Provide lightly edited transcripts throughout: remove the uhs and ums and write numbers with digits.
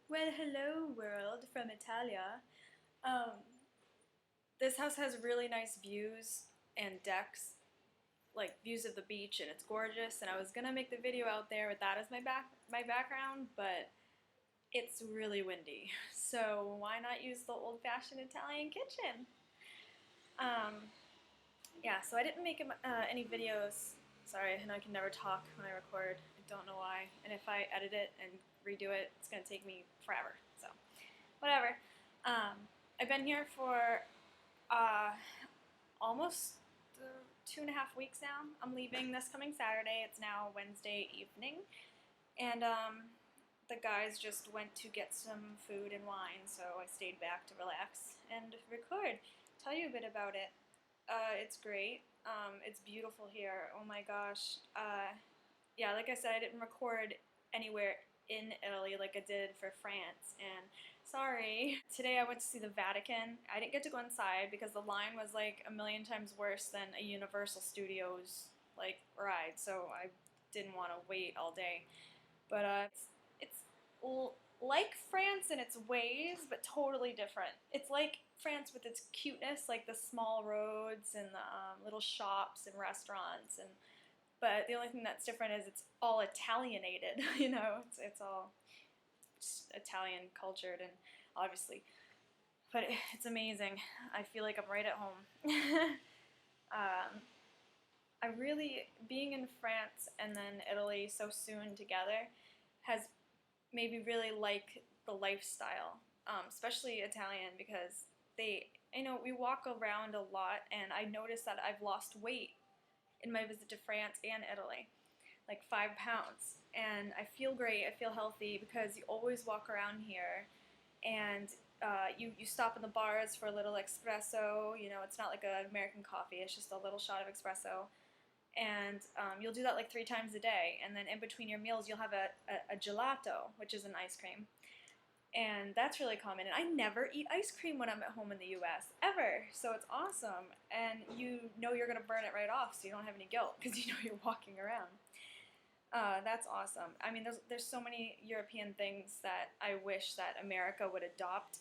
Well, hello world from Italia. Um, this house has really nice views and decks, like views of the beach, and it's gorgeous. And I was gonna make the video out there with that as my background, but it's really windy. So why not use the old-fashioned Italian kitchen? Um, yeah. So I didn't make any videos. Sorry, and I can never talk when I record. I don't know why. And if I edit it and redo it, it's gonna take me forever. So whatever. Um, I've been here for uh, almost 2.5 weeks now. I'm leaving this coming Saturday. It's now Wednesday evening, and the guys just went to get some food and wine, so I stayed back to relax and record. Tell you a bit about it. It's great. It's beautiful here. Oh my gosh. Yeah, like I said, I didn't record anywhere in Italy like I did for France. And sorry, today I went to see the Vatican. I didn't get to go inside because the line was like a million times worse than a Universal Studios like ride. So I didn't want to wait all day. But it's like France in its ways, but totally different. It's like France with its cuteness, like the small roads and the little shops and restaurants and but the only thing that's different is it's all Italianated, you know, it's all just Italian cultured and obviously, but it's amazing. I feel like I'm right at home. I really, being in France and then Italy so soon together has made me really like the lifestyle, especially Italian because we walk around a lot and I noticed that I've lost weight in my visit to France and Italy, like 5 pounds. And I feel great, I feel healthy because you always walk around here and you stop in the bars for a little espresso. You know, it's not like an American coffee, it's just a little shot of espresso. And you'll do that like 3 times a day. And then in between your meals, you'll have a gelato, which is an ice cream. And that's really common. And I never eat ice cream when I'm at home in the US, ever. So it's awesome. And you know you're going to burn it right off, so you don't have any guilt because you know you're walking around. That's awesome. I mean, there's so many European things that I wish that America would adopt.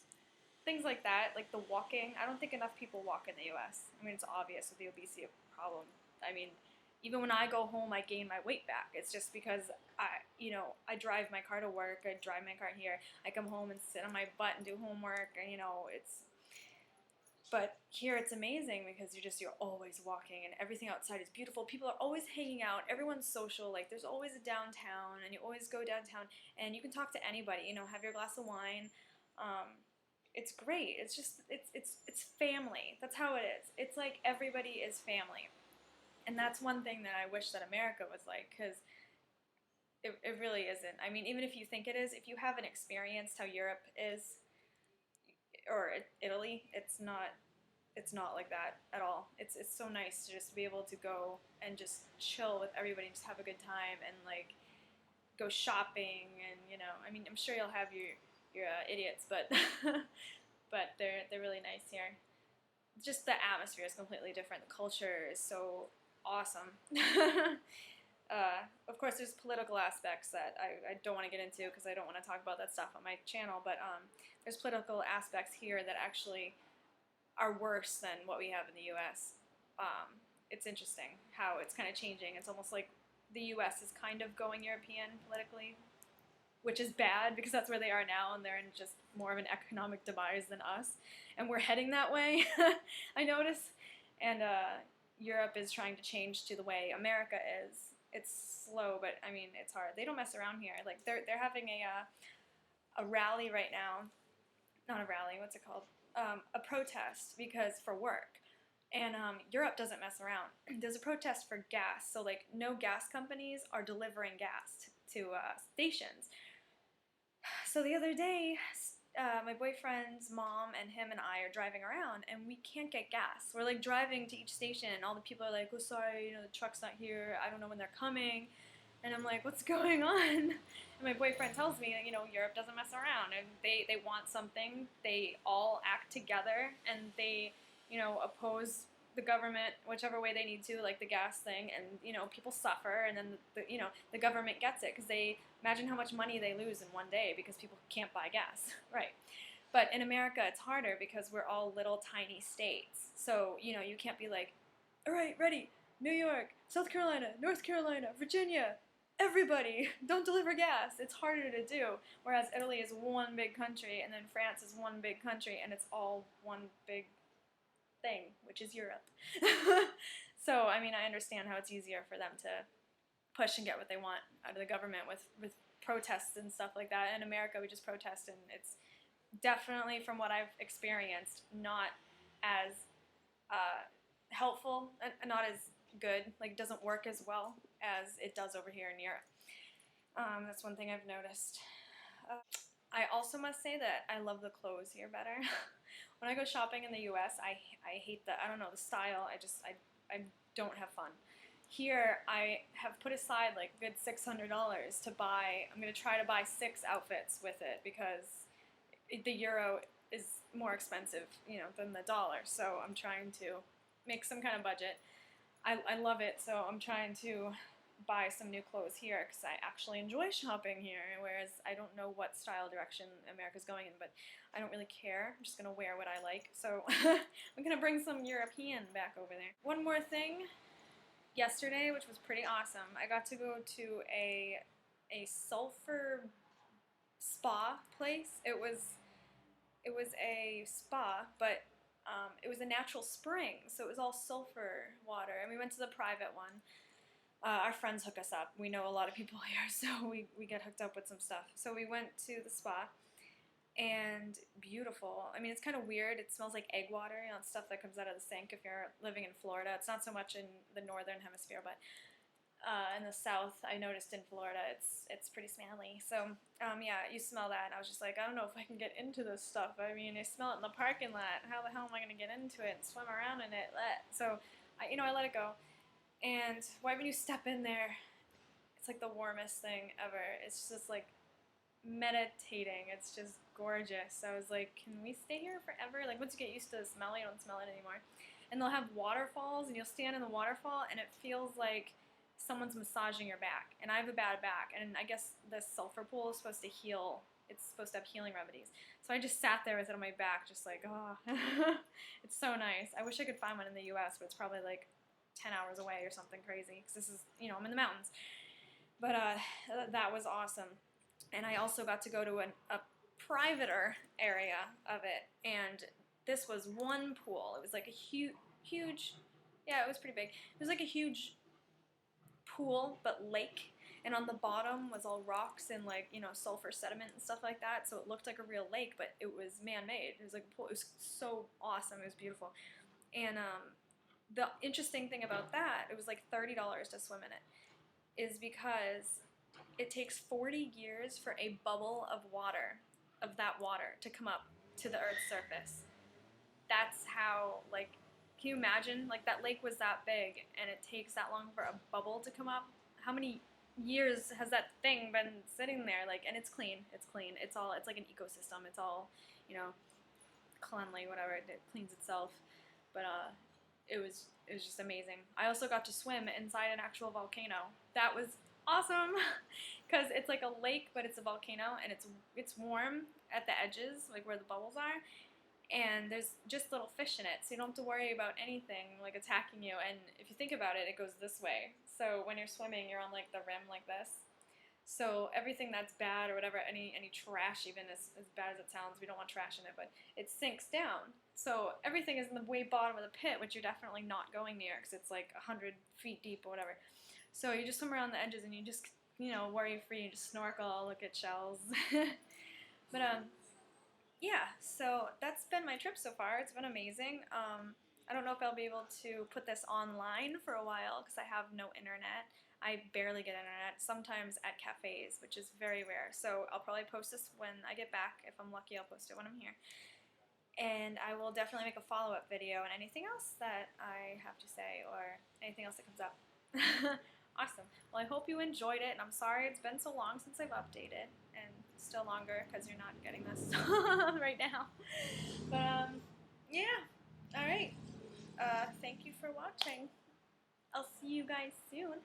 Things like that, like the walking. I don't think enough people walk in the US. I mean, it's obvious with the obesity problem. I mean, even when I go home, I gain my weight back. It's just because I drive my car to work. I drive my car here. I come home and sit on my butt and do homework, and it's. But here it's amazing because you're always walking and everything outside is beautiful. People are always hanging out. Everyone's social. Like there's always a downtown, and you always go downtown and you can talk to anybody. Have your glass of wine. It's great. It's just it's family. That's how it is. It's like everybody is family. And that's one thing that I wish that America was like, because it really isn't. I mean, even if you think it is, if you haven't experienced how Europe is, or Italy, it's not like that at all. It's so nice to just be able to go and just chill with everybody, and just have a good time, and like go shopping, and I mean, I'm sure you'll have your idiots, but but they're really nice here. Just the atmosphere is completely different. The culture is so awesome. Of course, there's political aspects that I don't want to get into because I don't want to talk about that stuff on my channel, but there's political aspects here that actually are worse than what we have in the U.S. It's interesting how it's kind of changing. It's almost like the U.S. is kind of going European politically, which is bad because that's where they are now, and they're in just more of an economic demise than us, and we're heading that way. I notice, and Europe is trying to change to the way America is. It's slow, but I mean it's hard. They don't mess around here. Like they're having a rally right now, not a rally. What's it called? A protest because for work. And Europe doesn't mess around. There's a protest for gas, so like no gas companies are delivering gas to stations. So the other day, my boyfriend's mom and him and I are driving around, and we can't get gas. We're like driving to each station, and all the people are like, "Oh, sorry, the truck's not here. I don't know when they're coming." And I'm like, "What's going on?" And my boyfriend tells me that Europe doesn't mess around, and they want something, they all act together, and they oppose the government whichever way they need to, like the gas thing, and people suffer, and then the government gets it because they imagine how much money they lose in one day because people can't buy gas, right? But in America, it's harder because we're all little tiny states. So you can't be like, all right, ready, New York, South Carolina, North Carolina, Virginia, everybody, don't deliver gas. It's harder to do. Whereas Italy is one big country, and then France is one big country, and it's all one big thing, which is Europe. So, I mean, I understand how it's easier for them to push and get what they want out of the government with protests and stuff like that. In America, we just protest, and it's definitely, from what I've experienced, not as helpful, not as good, like it doesn't work as well as it does over here in Europe. That's one thing I've noticed. I also must say that I love the clothes here better. When I go shopping in the US, I hate I don't know, the style. I don't have fun. Here, I have put aside like a good $600 to buy. I'm going to try to buy 6 outfits with it because the euro is more expensive, than the dollar. So I'm trying to make some kind of budget. I love it, so I'm trying to buy some new clothes here because I actually enjoy shopping here, whereas I don't know what style direction America's going in, but I don't really care. I'm just going to wear what I like. So I'm going to bring some European back over there. One more thing. Yesterday, which was pretty awesome, I got to go to a sulfur spa place. It was a spa, but it was a natural spring, so it was all sulfur water, and we went to the private one. Our friends hook us up. We know a lot of people here, so we get hooked up with some stuff. So we went to the spa, and beautiful. I mean, it's kind of weird. It smells like egg water, stuff that comes out of the sink if you're living in Florida. It's not so much in the northern hemisphere, but in the south, I noticed in Florida, it's pretty smelly. So, yeah, you smell that, and I was just like, I don't know if I can get into this stuff. I mean, I smell it in the parking lot. How the hell am I going to get into it and swim around in it? So, I let it go. And right when you step in there, it's like the warmest thing ever. It's just like meditating. It's just gorgeous. So I was like, can we stay here forever? Like, once you get used to the smell, you don't smell it anymore. And they'll have waterfalls, and you'll stand in the waterfall, and it feels like someone's massaging your back, and I have a bad back, and I guess the sulfur pool is supposed to heal. It's supposed to have healing remedies. So I just sat there with it on my back, just like, oh, it's so nice. I wish I could find one in the U.S., but it's probably like 10 hours away or something crazy, because this is, I'm in the mountains. But that was awesome. And I also got to go to a privater area of it, and this was one pool. It was like a huge, yeah, it was pretty big. It was like a huge pool, but lake, and on the bottom was all rocks and like sulfur sediment and stuff like that, so it looked like a real lake, but it was man-made. It was like a pool. It was so awesome. It was beautiful. And the interesting thing about that, it was like $30 to swim in it, is because it takes 40 years for a bubble of that water to come up to the Earth's surface. That's how, like, can you imagine? Like, that lake was that big, and it takes that long for a bubble to come up. How many years has that thing been sitting there? Like, and it's clean. It's clean. It's like an ecosystem. It's all, cleanly, whatever. It cleans itself. But it was just amazing. I also got to swim inside an actual volcano. That was awesome, because it's like a lake, but it's a volcano, and it's warm at the edges, like where the bubbles are. And there's just little fish in it, so you don't have to worry about anything like attacking you. And if you think about it, it goes this way. So when you're swimming, you're on like the rim like this. So everything that's bad or whatever, any trash, even as bad as it sounds, we don't want trash in it, but it sinks down. So everything is in the way bottom of the pit, which you're definitely not going near because it's like 100 feet deep or whatever. So you just swim around the edges, and you just worry free. You just snorkel, look at shells. But yeah, so that's been my trip so far. It's been amazing. I don't know if I'll be able to put this online for a while because I have no internet. I barely get internet, sometimes at cafes, which is very rare. So I'll probably post this when I get back. If I'm lucky, I'll post it when I'm here. And I will definitely make a follow-up video on anything else that I have to say or anything else that comes up. Awesome. Well, I hope you enjoyed it, and I'm sorry it's been so long since I've updated, and still longer because you're not getting this right now. But, yeah. All right. Thank you for watching. I'll see you guys soon.